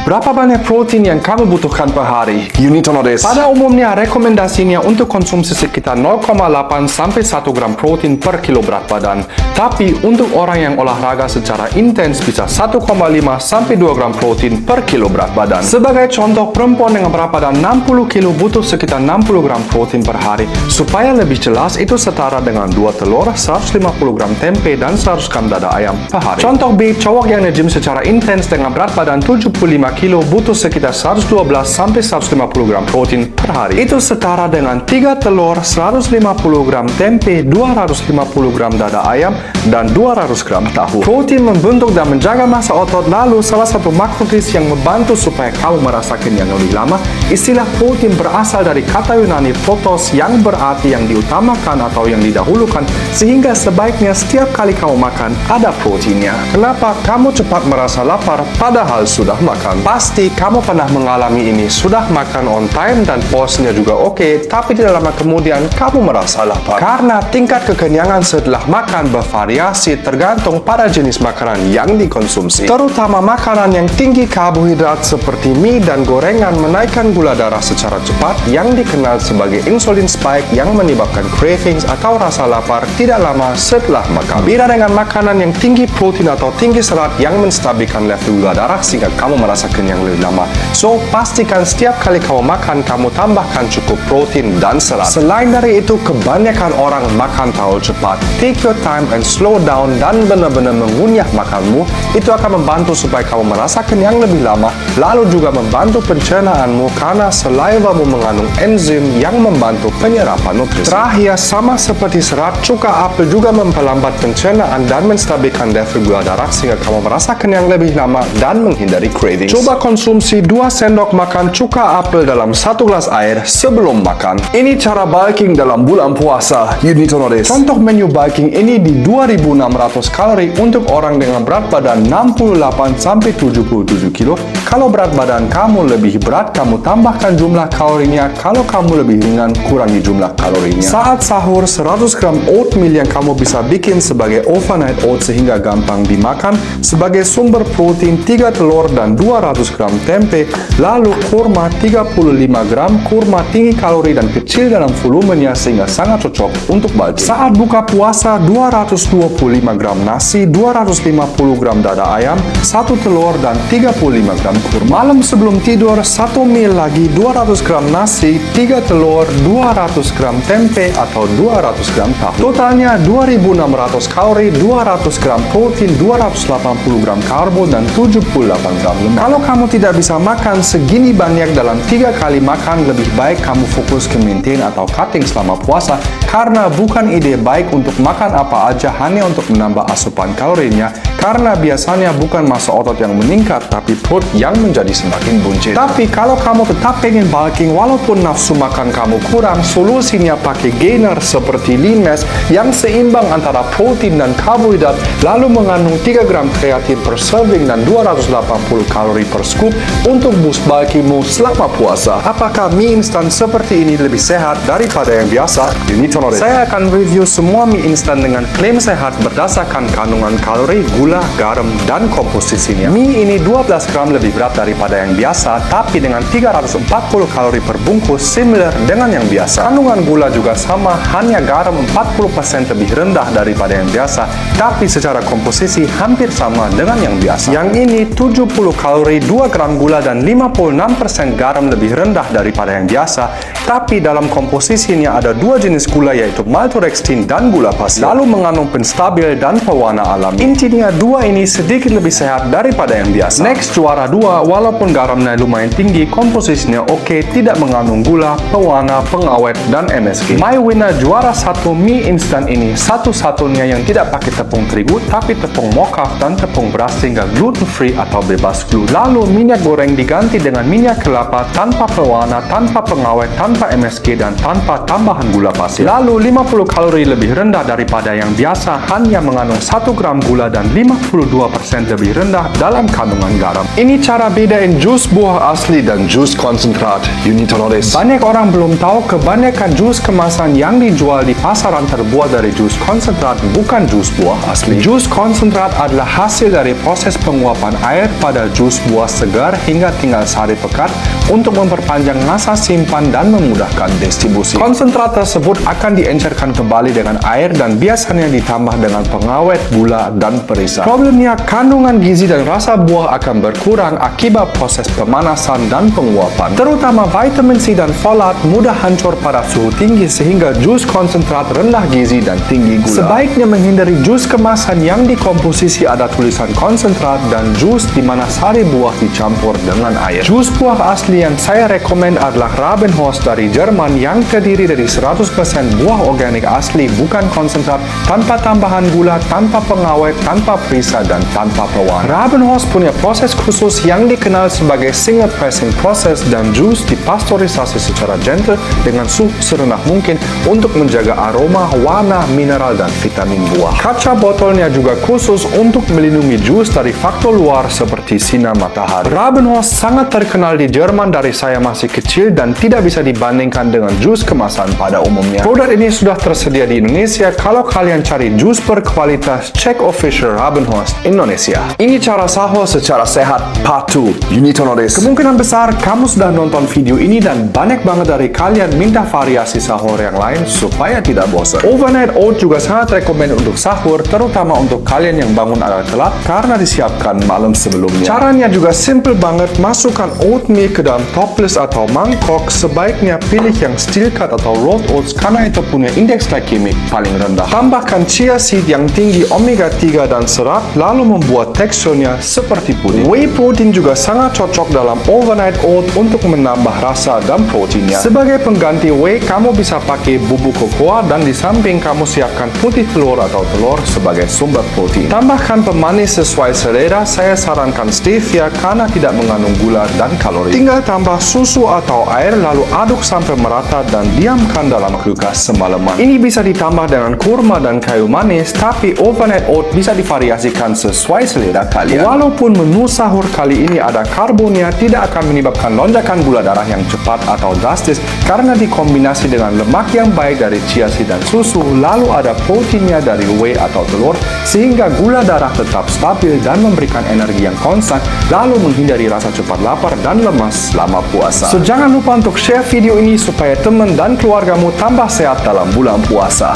berapa banyak protein yang kamu butuhkan per hari? You need to know this. Pada umumnya, rekomendasinya untuk konsumsi sekitar 0,8 sampai 1 gram protein per kilo berat badan. Tapi untuk orang yang olahraga secara intens bisa 1,5 sampai 2 gram protein per kilo berat badan. Sebagai contoh, perempuan dengan berat badan 60 kilo butuh sekitar 60 gram protein per hari. Supaya lebih jelas, itu setara dengan 2 telur, 150 gram tempe, dan 100 gram dada ayam per hari. Contoh B, cowok yang nge-gym secara intens dengan berat badan 75 kilo butuh sekitar 112 sampai 150 gram protein per hari. Itu setara dengan 3 telur, 150 gram tempe, 250 gram dada ayam, dan 200 gram tahu. Protein membentuk dan menjaga massa otot, lalu salah satu makronutrisi yang membantu supaya kamu merasa kenyang lebih lama. Istilah protein berasal dari kata Yunani protos yang berarti yang diutamakan atau yang didahulukan, sehingga sebaiknya setiap kali kamu makan ada proteinnya. Kenapa kamu cepat merasa lapar padahal sudah makan? Pasti kamu pernah mengalami ini. Sudah makan on time dan porsinya juga oke, tapi tidak lama kemudian kamu merasa lapar. Karena tingkat kekenyangan setelah makan bervariasi tergantung pada jenis makanan yang dikonsumsi. Terutama makanan yang tinggi karbohidrat seperti mie dan gorengan menaikkan gula darah secara cepat yang dikenal sebagai insulin spike yang menyebabkan cravings atau rasa lapar tidak lama setelah makan. Beda dengan makanan yang tinggi protein atau tinggi serat yang menstabilkan level gula darah sehingga kamu merasa kenyang lebih lama. So, pastikan setiap kali kamu makan, kamu tambahkan cukup protein dan serat. Selain dari itu, kebanyakan orang makan terlalu cepat. Take your time and slow down dan benar-benar mengunyah makanmu. Itu akan membantu supaya kamu merasa kenyang lebih lama, lalu juga membantu pencernaanmu karena salivamu mengandung enzim yang membantu penyerapan nutrisi. Terakhir, sama seperti serat, cuka apel juga memperlambat pencernaan dan menstabilkan level gula darah sehingga kamu merasa kenyang lebih lama dan menghindari cravings. Coba konsumsi 2 sendok makan cuka apel dalam 1 gelas air sebelum makan. Ini cara bulking dalam bulan puasa. You need to know this. Contoh menu bulking ini di 2.600 kalori untuk orang dengan berat badan 68 sampai 77 kilo. Kalau berat badan kamu lebih berat, kamu tambahkan jumlah kalorinya. Kalau kamu lebih ringan, kurangi jumlah kalorinya. Saat sahur, 100 gram oatmeal yang kamu bisa bikin sebagai overnight oats sehingga gampang dimakan. Sebagai sumber protein, 3 telur dan 200 gram tempe. Lalu kurma 35 gram. Kurma tinggi kalori dan kecil dalam volumenya sehingga sangat cocok untuk bulking. Saat buka puasa, 225 gram nasi, 250 gram dada ayam, 1 telur dan 35 gram kurma. Malam sebelum tidur, 1 meal lagi, 200 gram nasi, 3 telur, 200 gram tempe atau 200 gram tahu. Totalnya 2.600 kalori, 200 gram protein, 280 gram karbo, dan 78 gram lemak. Kalau kamu tidak bisa makan segini banyak dalam 3 kali makan, lebih baik kamu fokus ke maintain atau cutting selama puasa, karena bukan ide baik untuk makan apa aja hanya untuk menambah asupan kalorinya, karena biasanya bukan massa otot yang meningkat, tapi perut yang menjadi semakin buncit. Tapi kalau kamu tetap pengen bulking walaupun nafsu makan kamu kurang, solusinya pakai gainer seperti Lean Mass yang seimbang antara protein dan karbohidrat, lalu mengandung 3 gram kreatin per serving dan 280 kalori per scoop untuk boost bulkingmu selama puasa. Apakah mie instan seperti ini lebih sehat daripada yang biasa? You need to know this. Saya akan review semua mie instan dengan klaim sehat berdasarkan kandungan kalori, gula, garam, dan komposisinya. Mie ini 12 gram lebih berat daripada yang biasa, tapi dengan 340 kalori per bungkus, similar dengan yang biasa. Kandungan gula juga sama, hanya garam 40% lebih rendah daripada yang biasa, tapi secara komposisi hampir sama dengan yang biasa. Yang ini 70 kalori, 2 gram gula, dan 56% garam lebih rendah daripada yang biasa, tapi dalam komposisinya ada 2 jenis gula yaitu maltodextrin dan gula pasir, lalu mengandung penstabil dan pewarna alami. Intinya 2 ini sedikit lebih sehat daripada yang biasa. Next, juara 2, walaupun garamnya lumayan tinggi, komposisinya oke, tidak mengandung gula, pewarna, pengawet, dan MSG. My winner juara 1 mie instan ini satu-satunya yang tidak pakai tepung terigu, tapi tepung mocha dan tepung beras sehingga gluten free atau bebas gluten. Lalu minyak goreng diganti dengan minyak kelapa tanpa pewarna, tanpa pengawet, tanpa MSG, dan tanpa tambahan gula pasir. Lalu 50 kalori lebih rendah daripada yang biasa, hanya mengandung 1 gram gula dan 52% lebih rendah dalam kandungan garam. Ini cara Cara bedain jus buah asli dan jus konsentrat. You need to know this. Banyak orang belum tahu kebanyakan jus kemasan yang dijual di pasaran terbuat dari jus konsentrat bukan jus buah asli. Jus konsentrat adalah hasil dari proses penguapan air pada jus buah segar hingga tinggal sari pekat untuk memperpanjang masa simpan dan memudahkan distribusi. Konsentrat tersebut akan diencerkan kembali dengan air dan biasanya ditambah dengan pengawet, gula, dan perisa. Problemnya, kandungan gizi dan rasa buah akan berkurang akibat proses pemanasan dan penguapan. Terutama vitamin C dan folat mudah hancur pada suhu tinggi sehingga jus konsentrat rendah gizi dan tinggi gula. Sebaiknya menghindari jus kemasan yang dikomposisi ada tulisan konsentrat dan jus di mana sari buah dicampur dengan air. Jus buah asli yang saya rekomen adalah Rabenhorst dari Jerman yang terdiri dari 100% buah organik asli bukan konsentrat, tanpa tambahan gula, tanpa pengawet, tanpa perisa, dan tanpa pewarna. Rabenhorst punya proses khusus yang dikenal sebagai single pressing process dan jus dipasteurisasi secara gentle dengan suhu serendah mungkin untuk menjaga aroma, warna, mineral, dan vitamin buah. Kaca botolnya juga khusus untuk melindungi jus dari faktor luar seperti sinar matahari. Rabenhorst sangat terkenal di Jerman dari saya masih kecil dan tidak bisa dibandingkan dengan jus kemasan pada umumnya. Produk ini sudah tersedia di Indonesia. Kalau kalian cari jus berkualitas, cek official Rabenhorst Indonesia. Ini cara sahur secara sehat part 2. You need to know this. Kemungkinan besar kamu sudah nonton video ini dan banyak banget dari kalian minta variasi sahur yang lain supaya tidak bosan. Overnight oat juga sangat rekomen untuk sahur, terutama untuk kalian yang bangun agak telat karena disiapkan malam sebelumnya. Caranya juga simple banget. Masukkan oatmeal ke dalam toples atau mangkok. Sebaiknya pilih yang steel cut atau rolled oats karena itu punya indeks glikemik paling rendah. Tambahkan chia seed yang tinggi omega 3 dan serat, lalu membuat teksturnya seperti puding. Whey protein juga sangat cocok dalam overnight oat untuk menambah rasa dan proteinnya. Sebagai pengganti whey, kamu bisa pakai bubuk kokoa dan di samping kamu siapkan putih telur atau telur sebagai sumber protein. Tambahkan pemanis sesuai selera. Saya sarankan stevia karena tidak mengandung gula dan kalori. Tinggal tambah susu atau air lalu aduk sampai merata dan diamkan dalam kulkas semalaman. Ini bisa ditambah dengan kurma dan kayu manis, tapi overnight oat bisa divariasikan sesuai selera kalian. Walaupun menu sahur kali ini ada karbonnya, tidak akan menyebabkan lonjakan gula darah yang cepat atau drastis karena dikombinasi dengan lemak yang baik dari chia seed dan susu, lalu ada proteinnya dari whey atau telur, sehingga gula darah tetap stabil dan memberikan energi yang konstan, lalu menghindari rasa cepat lapar dan lemas selama puasa. So, jangan lupa untuk share video ini supaya teman dan keluargamu tambah sehat dalam bulan puasa.